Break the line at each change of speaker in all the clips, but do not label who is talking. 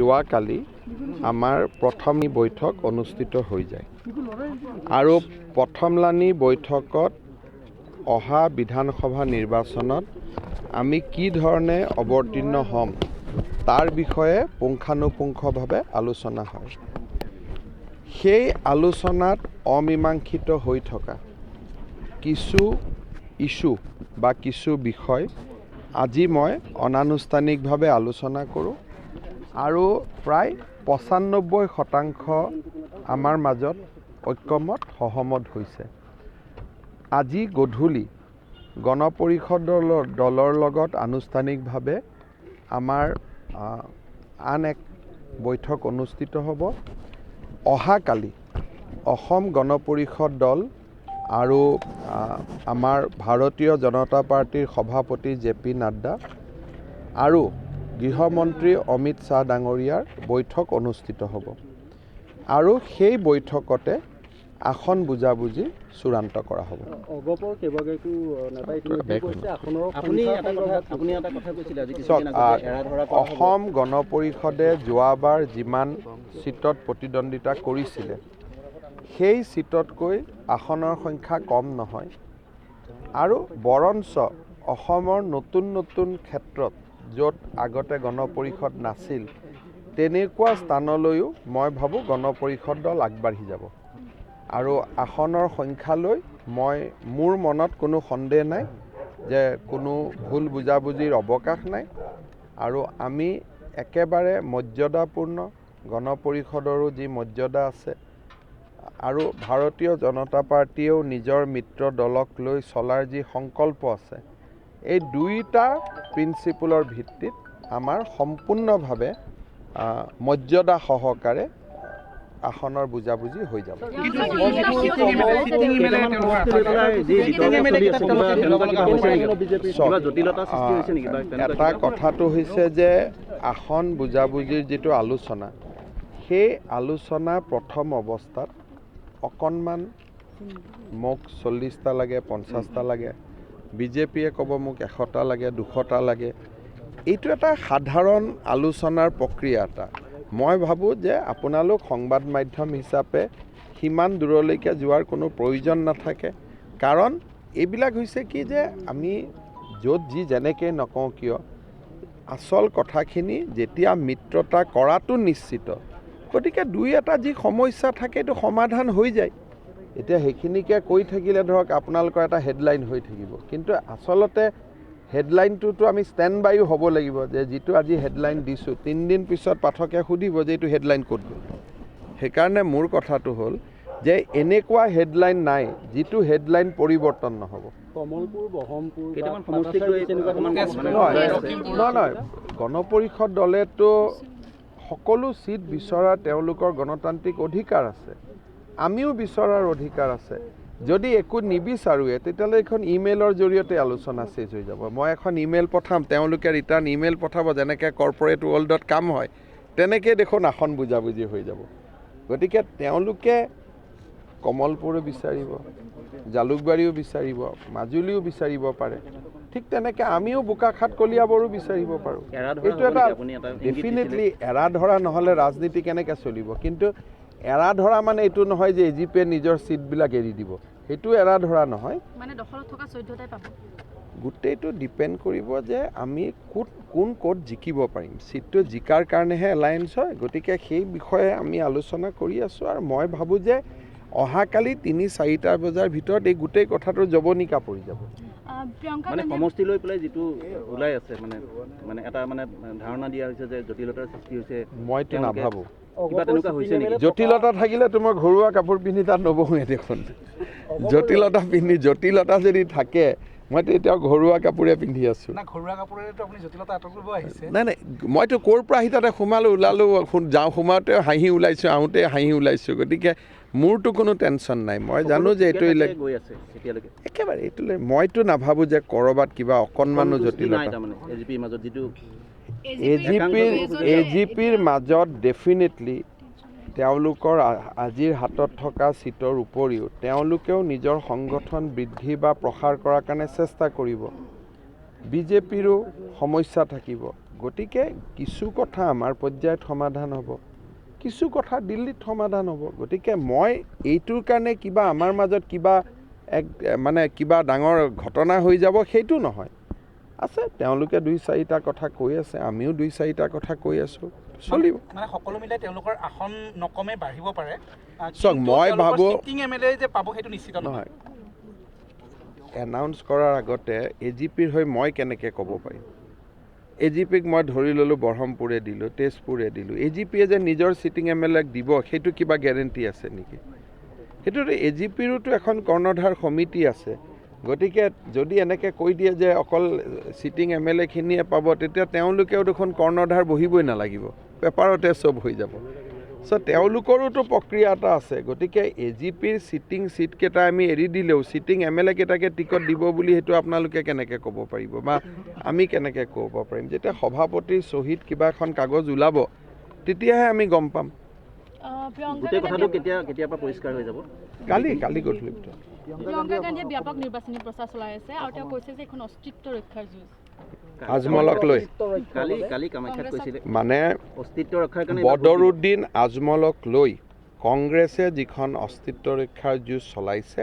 যোৱাকালি আমাৰ প্ৰথম বৈঠক অনুষ্ঠিত হৈ যায় আৰু প্ৰথমলানি বৈঠকত অহা বিধানসভা নিৰ্বাচনত আমি কি ধৰণে অৱতীৰ্ণ হ'ম তাৰ বিষয়ে পুংখানুপুংখভাৱে আলোচনা হয়। সেই আলোচনাত অমীমাংসিত হৈ থকা কিছু ইস্যু বা কিছু বিষয় আজি মই অনানুষ্ঠানিকভাৱে আলোচনা কৰোঁ আৰু প্ৰায় ৯৫% আমাৰ মাজত ঐক্যমত সহমত হৈছে। আজি গধূলি গণপৰিষদ দলৰ লগত আনুষ্ঠানিকভাৱে আমাৰ আন এক বৈঠক অনুষ্ঠিত হ'ব। অহাকালি অসম গণ পৰিষদ দল আৰু আমাৰ ভাৰতীয় জনতা পাৰ্টিৰ সভাপতি JP নাড্ডা আৰু গৃহমন্ত্ৰী অমিত শ্বাহ ডাঙৰীয়াৰ বৈঠক অনুষ্ঠিত হ'ব আৰু সেই বৈঠকতে আসন বুজাবুজি চূড়ান্ত কৰা হ'ব। অসম গণ পৰিষদে যোৱাবাৰ যিমান চিটত প্ৰতিদ্বন্দ্বিতা কৰিছিলে সেই চিটতকৈ আসনৰ সংখ্যা কম নহয় আৰু বৰঞ্চ অসমৰ নতুন নতুন ক্ষেত্ৰত য'ত আগতে গণ পৰিষদ নাছিল তেনেকুৱা স্থানলৈও মই ভাবোঁ গণ পৰিষদ দল আগবাঢ়ি যাব আৰু আসনৰ সংখ্যালৈ মোৰ মনত কোনো সন্দেহ নাই যে কোনো ভুল বুজাবুজিৰ অৱকাশ নাই আৰু আমি একেবাৰে মৰ্যাদাপূৰ্ণ গণ পৰিষদৰো যি মৰ্যাদা আছে আৰু ভাৰতীয় জনতা পাৰ্টীয়েও নিজৰ মিত্ৰ দলক লৈ চলাৰ যি সংকল্প আছে এই দুইটা প্ৰিন্সিপলৰ ভিত্তিত আমাৰ সম্পূৰ্ণভাৱে মৰ্যাদা সহকাৰে আসনৰ বুজাবুজি হৈ যাব। এটা কথাটো হৈছে যে আসন বুজাবুজিৰ যিটো আলোচনা সেই আলোচনা প্ৰথম অৱস্থাত অকণমান মোক 40টা লাগে 50টা লাগে, বিজেপিয়ে ক'ব মোক 100টা লাগে 200টা লাগে। এইটো এটা সাধাৰণ আলোচনাৰ প্ৰক্ৰিয়া এটা। মই ভাবোঁ যে আপোনালোক সংবাদ মাধ্যম হিচাপে সিমান দূৰলৈকে যোৱাৰ কোনো প্ৰয়োজন নাথাকে, কাৰণ এইবিলাক হৈছে কি যে আমি য'ত যি যেনেকৈ নকওঁ কিয় আচল কথাখিনি যেতিয়া মিত্ৰতা কৰাটো নিশ্চিত, গতিকে দুই এটা যি সমস্যা থাকে এইটো সমাধান হৈ যায়। এতিয়া সেইখিনিকে কৈ থাকিলে ধৰক আপোনালোকৰ এটা হেডলাইন হৈ থাকিব, কিন্তু আচলতে হেডলাইনটোতো আমি ষ্টেণ্ড বাইও হ'ব লাগিব যে যিটো আজি হেডলাইন দিছোঁ 3 দিন পিছত পাঠকে সুধিব যে এইটো হেডলাইন ক'ত গ'ল। সেইকাৰণে মোৰ কথাটো হ'ল যে এনেকুৱা হেডলাইন নাই যিটো হেডলাইন পৰিৱৰ্তন নহ'ব। নহয়, গণ পৰিষদ দলেতো সকলো চিট বিচৰাৰ তেওঁলোকৰ গণতান্ত্ৰিক অধিকাৰ আছে, আমিও বিচৰাৰ অধিকাৰ আছে। যদি একো নিবিচাৰোৱে তেতিয়াহ'লে এখন ইমেইলৰ জৰিয়তে আলোচনা চেজ হৈ যাব। মই এখন ইমেইল পঠাম, তেওঁলোকে ৰিটাৰ্ণ ইমেইল পঠাব, যেনেকৈ কৰ্পৰেট ৱৰ্ল্ডত কাম হয় তেনেকৈ দেখোন আসন বুজাবুজি হৈ যাব। গতিকে তেওঁলোকে কমলপুৰো বিচাৰিব, জালুকবাৰীও বিচাৰিব, মাজুলীও বিচাৰিব পাৰে, ঠিক তেনেকৈ আমিও বোকাখাট কলিয়াবৰো বিচাৰিব পাৰোঁ। এইটো এটা ডেফিনেটলি এৰা ধৰা নহ'লে ৰাজনীতি কেনেকৈ চলিব। কিন্তু এৰা ধৰা মানে এইটো নহয় যে AGPয়ে নিজৰ চিটবিলাক এৰি দিব, সেইটো এৰা ধৰা নহয়। গোটেইটো ডিপেণ্ড কৰিব যে আমি কোন ক'ত জিকিব পাৰিম। চিটটো জিকাৰ কাৰণেহে এলায়েন্স হয়, গতিকে সেই বিষয়ে আমি আলোচনা কৰি আছোঁ আৰু মই ভাবোঁ যে অহাকালি 3-4টা বজাৰ ভিতৰত এই গোটেই কথাটো জৱনিকা পৰি যাব।
মানে সমষ্টি লৈ পেলাই যিটো ওলাই আছে মানে এটা ধাৰণা দিয়া হৈছে যে জটিলতাৰ সৃষ্টি হৈছে, মইতো নাভাবোঁ। জটিলতা থাকিলেতো মই ঘৰুৱা কাপোৰ পিন্ধি তাত নবহোঁৱে দেখোন। জটিলতা যদি থাকে মইতো এতিয়াও ঘৰুৱা কাপোৰে পিন্ধি আছোঁ। নাই, মইতো ক'ৰ পৰা আহি তাতে সোমালোঁ ওলালোঁ, সোমাওঁতে হাঁহি ওলাইছোঁ, আহোঁতে হাঁহি ওলাইছোঁ। গতিকে মোৰতো কোনো টেনশ্যন নাই। মই জানো যে এইটো একেবাৰে এইটোলৈ মইতো নাভাবোঁ যে ক'ৰবাত কিবা অকণমানো জটিলতা AGPৰ মাজত ডেফিনেটলি তেওঁলোকৰ আজিৰ হাতত থকা চিটৰ উপৰিও তেওঁলোকেও নিজৰ সংগঠন বৃদ্ধি বা প্ৰসাৰ কৰাৰ কাৰণে চেষ্টা কৰিব। বিজেপিৰো সমস্যা থাকিব,
গতিকে কিছু কথা আমাৰ পৰ্যায়ত সমাধান হ'ব, কিছু কথা দিল্লীত সমাধান হ'ব। গতিকে মই এইটোৰ কাৰণে কিবা আমাৰ মাজত কিবা মানে কিবা ডাঙৰ ঘটনা হৈ যাব সেইটো নহয়। আছে তেওঁলোকে 2-4টা কথা কৈ আছে, আমিও 2-4টা কথা কৈ আছোঁ, চলিব।
মানে সকলো মিলাই তেওঁলোকৰ আসন নকমে বাঢ়িব পাৰে।
চাওক মই ভাবোঁ
MLA যে পাব সেইটো নিশ্চিত
নহয়। এনাউন্স কৰাৰ আগতে AGPৰ হৈ মই কেনেকৈ ক'ব পাৰিম? AGPক মই ধৰি ল'লোঁ বৰহমপুৰে দিলোঁ, তেজপুৰে দিলোঁ। AGPয়ে যে নিজৰ ছিটিং MLAক দিব সেইটো কিবা গেৰেণ্টি আছে নেকি? সেইটোতো AGPৰোতো এখন কৰ্ণধাৰ সমিতি আছে। গতিকে যদি এনেকৈ কৈ দিয়ে যে অকল ছিটিং MLAখিনিয়ে পাব, তেতিয়া তেওঁলোকেও দেখোন কৰ্ণধাৰ বহিবই নালাগিব, পেপাৰতে চব হৈ যাব। তেওঁলোকৰোতো প্ৰক্ৰিয়া এটা আছে। গতিকে AGPৰ ছিটিং ছিটকেইটা আমি এৰি দিলেও ছিটিং MLA কেইটাকে টিকট দিব বুলি সেইটো আপোনালোকে কেনেকৈ ক'ব পাৰিব বা আমি কেনেকৈ ক'ব পাৰিম? যেতিয়া সভাপতিৰ চহীত কিবা এখন কাগজ ওলাব তেতিয়াহে আমি গম পাম।
গোটেই কথাটো কেতিয়াৰ পৰা পৰিষ্কাৰ হৈ যাব?
কালি গধূলি ভিতৰত।
প্ৰিয়ংকা গান্ধীয়ে ব্যাপক নিৰ্বাচনী প্ৰচাৰ চলাই আছে আৰু তেওঁ কৈছে যে এখন অস্তিত্ব ৰক্ষাৰ যুঁজ।
আজমলক লৈ
কালি কামাখ্যাত কৈছিলে
মানে
অস্তিত্ব ৰক্ষাৰ কাৰণে
বদৰুদ্দিন আজমলক লৈ কংগ্ৰেছে যিখন অস্তিত্ব ৰক্ষাৰ যুঁজ চলাইছে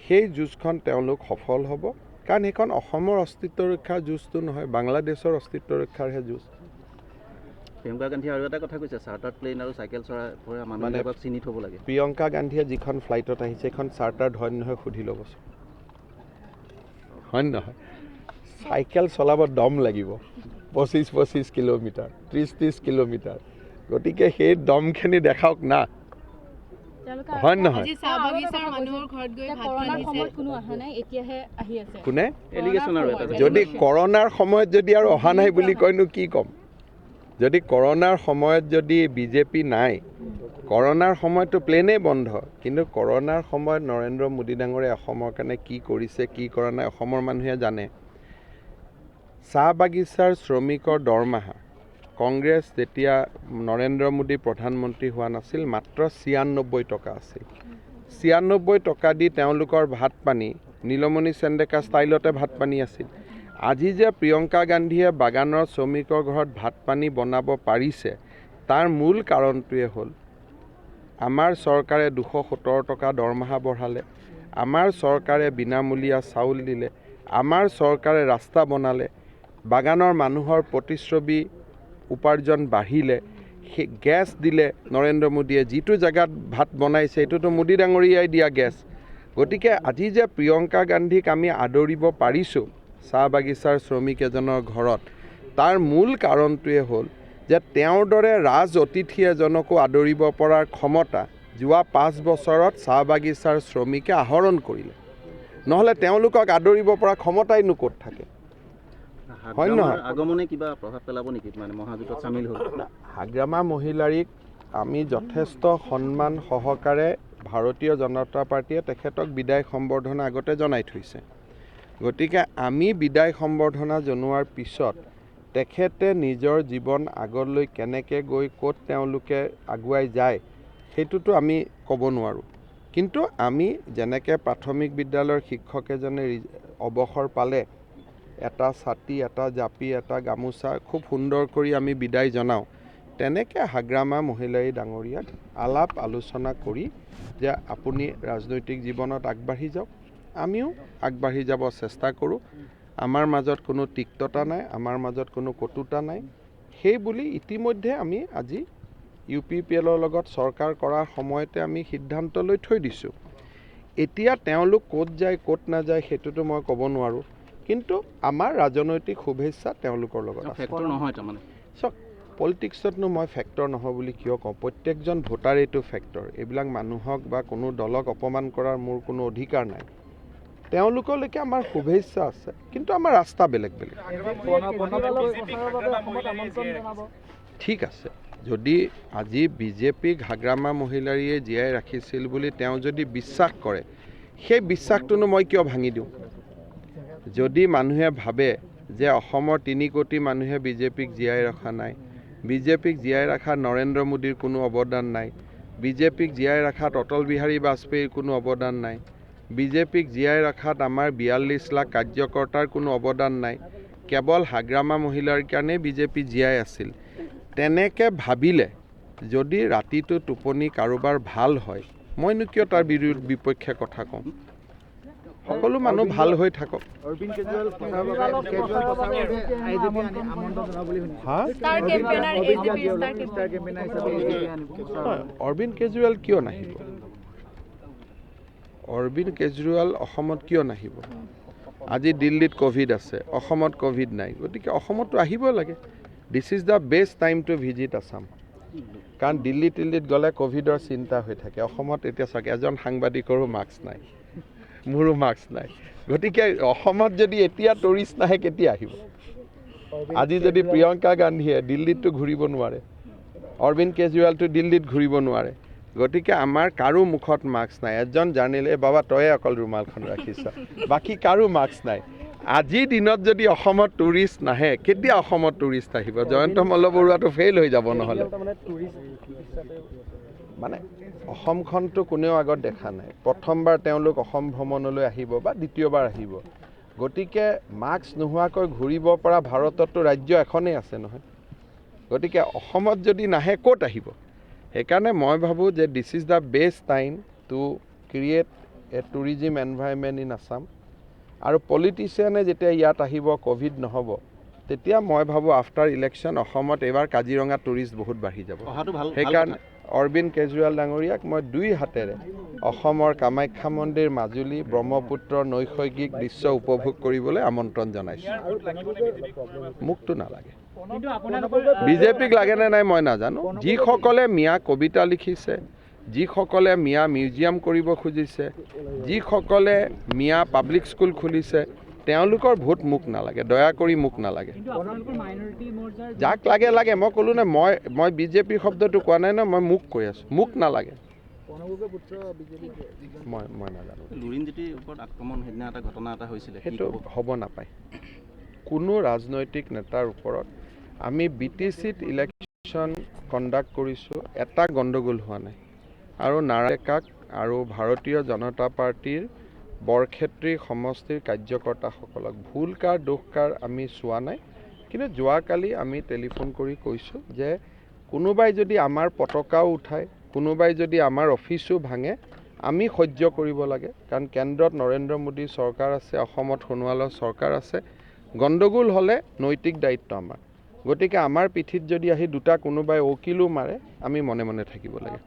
সেই যুঁজখন তেওঁলোক সফল হ'ব। কাৰণ সেইখন অসমৰ অস্তিত্ব ৰক্ষাৰ যুঁজটো নহয়, বাংলাদেশৰ অস্তিত্ব ৰক্ষাৰহে যুঁজ।
প্ৰিয়ংকা গান্ধীয়ে আৰু এটা কথা কৈছে, চাৰ্টাৰ প্লেন আৰু চাইকেল চলাই মানুহবিলাকক চিনি থ'ব লাগে।
প্ৰিয়ংকা গান্ধীয়ে যিখন ফ্লাইটত আহিছে সেইখন চাৰ্টাৰ্ড হয় নহয় সুধি ল'বচোন, হয় নহয়? চাইকেল চলাব দম লাগিব 25 কিলোমিটাৰ, 30 কিলোমিটাৰ। গতিকে সেই দমখিনি দেখাওক না, হয় নহয়? কোনে?
এলিগেশ্যন আৰু এটা
যদি কৰোণাৰ সময়ত যদি আৰু অহা নাই বুলি কয়নো কি ক'ম? যদি কৰোণাৰ সময়ত যদি BJP নাই, কৰোণাৰ সময়ততো প্লেনেই বন্ধ, কিন্তু কৰোণাৰ সময়ত নৰেন্দ্ৰ মোদী ডাঙৰে অসমৰ কাৰণে কি কৰিছে কি কৰা নাই অসমৰ মানুহে জানে। চাহ বাগিচাৰ শ্ৰমিকৰ দৰমহা কংগ্ৰেছ যেতিয়া নৰেন্দ্ৰ মোদী প্ৰধানমন্ত্ৰী হোৱা নাছিল মাত্ৰ 96 টকা আছিল। 96 টকা দি তেওঁলোকৰ ভাত পানী নীলমণি চেণ্ডেকা ষ্টাইলতে ভাত পানী আছিল। আজি যে প্ৰিয়ংকা গান্ধীয়ে বাগানৰ শ্ৰমিকৰ ঘৰত ভাত পানী বনাব পাৰিছে তাৰ মূল কাৰণটোৱে হ'ল আমাৰ চৰকাৰে 270 টকা দৰমহা বঢ়ালে, আমাৰ চৰকাৰে বিনামূলীয়া চাউল দিলে, আমাৰ চৰকাৰে ৰাস্তা বনালে, বাগানৰ মানুহৰ প্ৰতিশ্ৰবী উপাৰ্জন বাঢ়িলে, গেছ দিলে নৰেন্দ্ৰ মোদীয়ে, যিটো জেগাত ভাত বনাইছে এইটোতো মোদী ডাঙৰীয়াই দিয়া গেছ। গতিকে আজি যে প্ৰিয়ংকা গান্ধীক আমি আদৰিব পাৰিছোঁ চাহ বাগিচাৰ শ্ৰমিক এজনৰ ঘৰত, তাৰ মূল কাৰণটোৱে হ'ল যে তেওঁৰ দৰে ৰাজ অতিথি এজনকো আদৰিব পৰাৰ ক্ষমতা যোৱা 5 বছৰত চাহ বাগিচাৰ শ্ৰমিকে আহৰণ কৰিলে। নহ'লে তেওঁলোকক আদৰিব পৰা ক্ষমতাইনো ক'ত থাকে? হয় নহয়?
আগমনে কিবা প্ৰভাৱ পেলাব নেকি মানে মহাজোঁটত চামিল হ'ল?
হাগ্ৰামা মহিলাৰীক আমি যথেষ্ট সন্মান সহকাৰে ভাৰতীয় জনতা পাৰ্টীয়ে তেখেতক বিদায় সম্বৰ্ধনা আগতে জনাই থৈছে। গতিকে আমি বিদায় সম্বৰ্ধনা জনোৱাৰ পিছত তেখেতে নিজৰ জীৱন আগলৈ কেনেকৈ গৈ ক'ত তেওঁলোকে আগুৱাই যায় সেইটোতো আমি ক'ব নোৱাৰোঁ। কিন্তু আমি যেনেকৈ প্ৰাথমিক বিদ্যালয়ৰ শিক্ষক এজনে অৱসৰ পালে এটা ছাতি, এটা জাপি, এটা গামোচা খুব সুন্দৰ কৰি আমি বিদায় জনাওঁ, তেনেকৈ হাগ্ৰামা মহিলাই ডাঙৰীয়াক আলাপ আলোচনা কৰি যে আপুনি ৰাজনৈতিক জীৱনত আগবাঢ়ি যাওক, আমিও আগবাঢ়ি যাব চেষ্টা কৰোঁ, আমাৰ মাজত কোনো তিক্ততা নাই, আমাৰ মাজত কোনো কটুতা নাই, সেই বুলি ইতিমধ্যে আমি আজি UPPLৰ লগত চৰকাৰ কৰাৰ সময়তে আমি সিদ্ধান্ত লৈ থৈ দিছোঁ। এতিয়া তেওঁলোক ক'ত যায় ক'ত নাযায় সেইটোতো মই ক'ব নোৱাৰোঁ, কিন্তু আমাৰ ৰাজনৈতিক শুভেচ্ছা তেওঁলোকৰ লগত আছে।
ফেক্টৰ নহয় তাৰমানে
চাওক, পলিটিক্সতনো মই ফেক্টৰ নহয় বুলি কিয় কওঁ? প্ৰত্যেকজন ভোটাৰেইটো ফেক্টৰ। এইবিলাক মানুহক বা কোনো দলক অপমান কৰাৰ মোৰ কোনো অধিকাৰ নাই। তেওঁলোকলৈকে আমাৰ শুভেচ্ছা আছে, কিন্তু আমাৰ ৰাস্তা বেলেগ বেলেগ। ঠিক আছে, যদি আজি BJPক হাগ্ৰামা মহিলাৰীয়ে জীয়াই ৰাখিছিল বুলি তেওঁ যদি বিশ্বাস কৰে, সেই বিশ্বাসটোনো মই কিয় ভাঙি দিওঁ? যদি মানুহে ভাবে যে অসমৰ 3 কোটি মানুহে BJPক জীয়াই ৰখা নাই, BJPক জীয়াই ৰখা নৰেন্দ্ৰ মোদীৰ কোনো অৱদান নাই, BJPক জীয়াই ৰখাত অটল বিহাৰী বাজপেয়ীৰ কোনো অৱদান নাই, BJPক জীয়াই ৰখাত আমাৰ 42 লাখ কাৰ্যকৰ্তাৰ কোনো অৱদান নাই,
কেৱল হাগ্ৰামা মহিলাৰ কাৰণে বিজেপি জীয়াই আছিল তেনেকৈ ভাবিলে যদি ৰাতিটো টোপনি কাৰোবাৰ ভাল হয় মইনো কিয় তাৰ বিপক্ষে কথা কওঁ সকলো মানুহ ভাল হৈ থাকক অৰবিন্দ কেজৰিৱাল কিয় নাহিব অৰবিন্দ কেজৰিৱাল অসমত কিয় নাহিব আজি দিল্লীত ক'ভিড আছে অসমত ক'ভিড নাই গতিকে অসমতো আহিব লাগে this is the best time to visit Assam কাৰণ দিল্লীত গ'লে ক'ভিডৰ চিন্তা হৈ থাকে অসমত এতিয়া চাওক এজন সাংবাদিকৰো মাস্ক নাই মোৰো মাস্ক নাই গতিকে অসমত যদি এতিয়া টুৰিষ্ট নাহে কেতিয়া আহিব আজি যদি প্ৰিয়ংকা গান্ধীয়ে দিল্লীততো ঘূৰিব নোৱাৰে অৰবিন্দ কেজৰিৱালটো দিল্লীত ঘূৰিব নোৱাৰে গতিকে আমাৰ কাৰো মুখত মাস্ক নাই এজন জানিলে বাবা তয়ে অকল ৰুমালখন ৰাখিছ বাকী কাৰো মাস্ক নাই আজিৰ দিনত যদি অসমত টুৰিষ্ট নাহে কেতিয়া অসমত টুৰিষ্ট আহিব জয়ন্ত মল্লবৰুৱাটো ফেইল হৈ যাব নহ'লে মানে অসমখনটো কোনেও আগত দেখা নাই প্ৰথমবাৰ তেওঁলোক অসম ভ্ৰমণলৈ আহিব বা দ্বিতীয়বাৰ আহিব গতিকে মাস্ক নোহোৱাকৈ ঘূৰিব পৰা ভাৰততো ৰাজ্য এখনেই আছে নহয় গতিকে অসমত যদি নাহে ক'ত আহিব সেইকাৰণে মই ভাবোঁ যে this is the best time to create A tourism environment in Assam আৰু পলিটিচিয়ানে যেতিয়া ইয়াত আহিব ক'ভিড নহ'ব তেতিয়া মই ভাবোঁ আফটাৰ ইলেকশ্যন অসমত এইবাৰ কাজিৰঙা টুৰিষ্ট বহুত বাঢ়ি যাব সেইকাৰণে অৰবিন্দ কেজৰিৱাল ডাঙৰীয়াক মই দুই হাতেৰে অসমৰ কামাখ্যা মন্দিৰ মাজুলী ব্ৰহ্মপুত্ৰৰ নৈসৰ্গিক দৃশ্য উপভোগ কৰিবলৈ আমন্ত্ৰণ জনাইছোঁ মোকতো নালাগে বিজেপিক লাগেনে নাই মই নাজানো যিসকলে মিয়া কবিতা লিখিছে যিসকলে মিয়া মিউজিয়াম কৰিব খুজিছে যিসকলে মিয়া পাব্লিক স্কুল খুলিছে তেওঁলোকৰ ভোট মোক নালাগে দয়া কৰি মোক নালাগে যাক লাগে লাগে মই ক'লোঁ নে মই বিজেপি শব্দটো কোৱা নাই ন মই মোক কৈ আছোঁ মোক নালাগে মই নাজানো
লুৰিণজ্যোতিৰ ওপৰত আক্ৰমণ সেইদিনা এটা ঘটনা এটা হৈছিলে
সেইটো হ'ব নাপায় কোনো ৰাজনৈতিক নেতাৰ ওপৰত আমি BTCত ইলেকশ্যন কণ্ডাক্ট কৰিছোঁ এটা গণ্ডগোল হোৱা নাই আৰু নাৰায়ণকাক আৰু ভাৰতীয় জনতা পাৰ্টীৰ বৰক্ষেত্ৰী সমষ্টিৰ কাৰ্যকৰ্তাসকলক ভুল কাৰ দোষ কাৰ আমি চোৱা নাই কিন্তু যোৱাকালি আমি টেলিফোন কৰি কৈছোঁ যে কোনোবাই যদি আমাৰ পতাকাও উঠায় কোনোবাই যদি আমাৰ অফিচো ভাঙে আমি সহ্য কৰিব লাগে কাৰণ কেন্দ্ৰত নৰেন্দ্ৰ মোদী চৰকাৰ আছে অসমত সোণোৱালৰ চৰকাৰ আছে গণ্ডগোল হ'লে নৈতিক দায়িত্ব আমাৰ গতিকে আমাৰ পিঠিত যদি আহি দুটা কোনোবাই উকিলো মাৰে আমি মনে মনে থাকিব লাগে